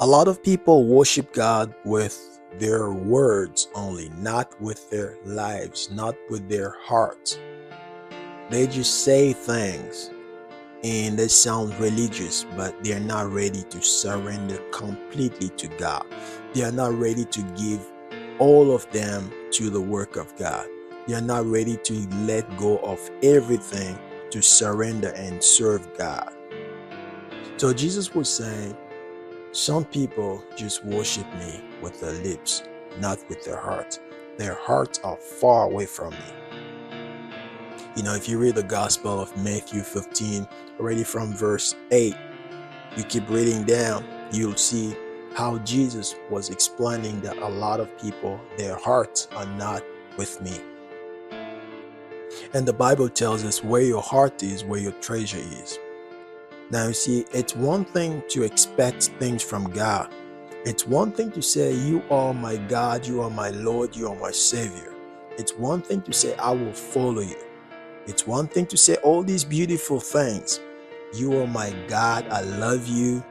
A lot of people worship God with their words only, not with their lives, not with their hearts. They just say things and they sound religious, but they're not ready to surrender completely to God. They are not ready to give all of them to the work of God. They are not ready to let go of everything to surrender and serve God. So Jesus was saying, some people just worship me with their lips, not with their hearts. Their hearts are far away from me. If you read the Gospel of Matthew 15, already from verse 8, you keep reading down, you'll see how Jesus was explaining that a lot of people, their hearts are not with me. And the Bible tells us where your heart is, where your treasure is. Now, you see, it's one thing to expect things from God. It's one thing to say, you are my God, you are my Lord, you are my Savior. It's one thing to say, I will follow you. It's one thing to say all these beautiful things. You are my God, I love you,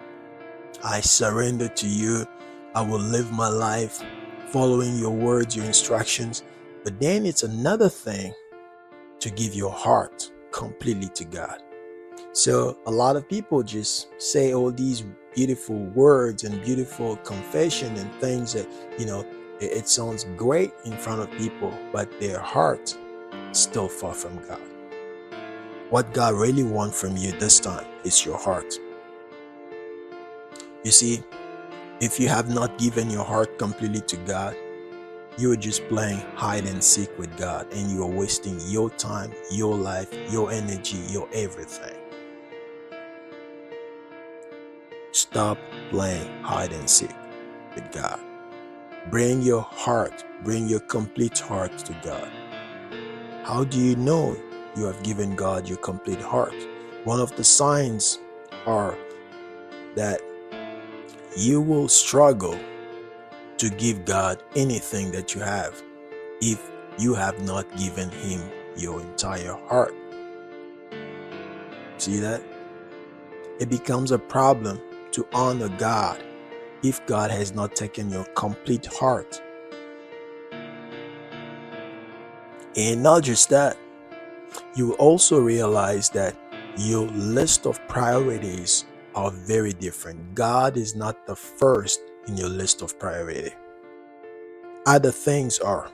I surrender to you, I will live my life following your words, your instructions. But then it's another thing to give your heart completely to God. So a lot of people just say all these beautiful words and beautiful confession and things that, it sounds great in front of people, but their heart is still far from God. What God really wants from you this time is your heart. You see, if you have not given your heart completely to God, you are just playing hide and seek with God, and you are wasting your time, your life, your energy, your everything. Stop playing hide and seek with God. Bring your heart, bring your complete heart to God. How do you know you have given God your complete heart? One of the signs are that you will struggle to give God anything that you have if you have not given Him your entire heart. See that? It becomes a problem to honor God if God has not taken your complete heart. And not just that, you will also realize that your list of priorities are very different. God is not the first in your list of priority. Other things are.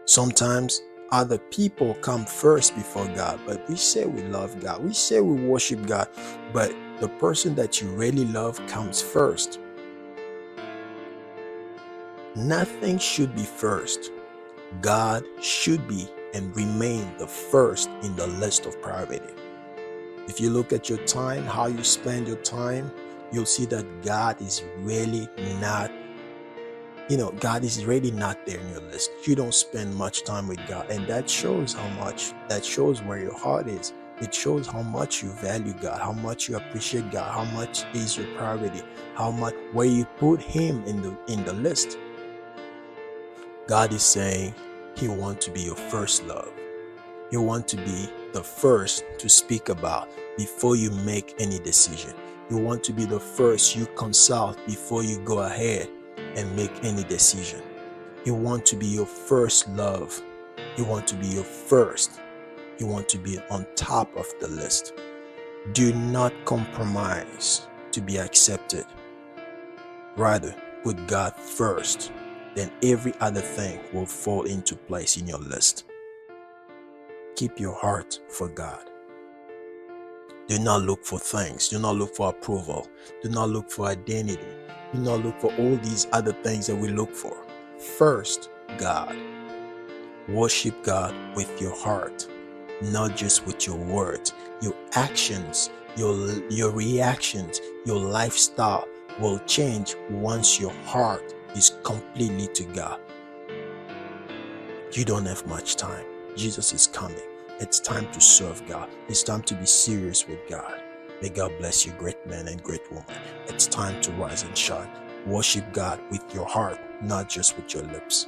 Sometimes other people come first before God, but we say we love God. We say we worship God, but the person that you really love comes first. Nothing should be first. God should be and remain the first in the list of priority. If you look at your time, how you spend your time, you'll see that God is really not, God is really not there in your list. You don't spend much time with God, and that shows that shows where your heart is. It shows how much you value God, how much you appreciate God, how much is your priority, where you put Him in the list. God is saying He wants to be your first love. He wants to be the first to speak about before you make any decision. You want to be the first you consult before you go ahead and make any decision. You want to be your first love. You want to be your first. You want to be on top of the list. Do not compromise to be accepted. Rather, put God first. Then every other thing will fall into place in your list. Keep your heart for God. Do not look for things. Do not look for approval. Do not look for identity. Do not look for all these other things that we look for. First, God. Worship God with your heart, not just with your words. Your actions, your reactions, your lifestyle will change once your heart is completely to God. You don't have much time. Jesus is coming. It's time to serve God. It's time to be serious with God. May God bless you, great man and great woman. It's time to rise and shine. Worship God with your heart, not just with your lips.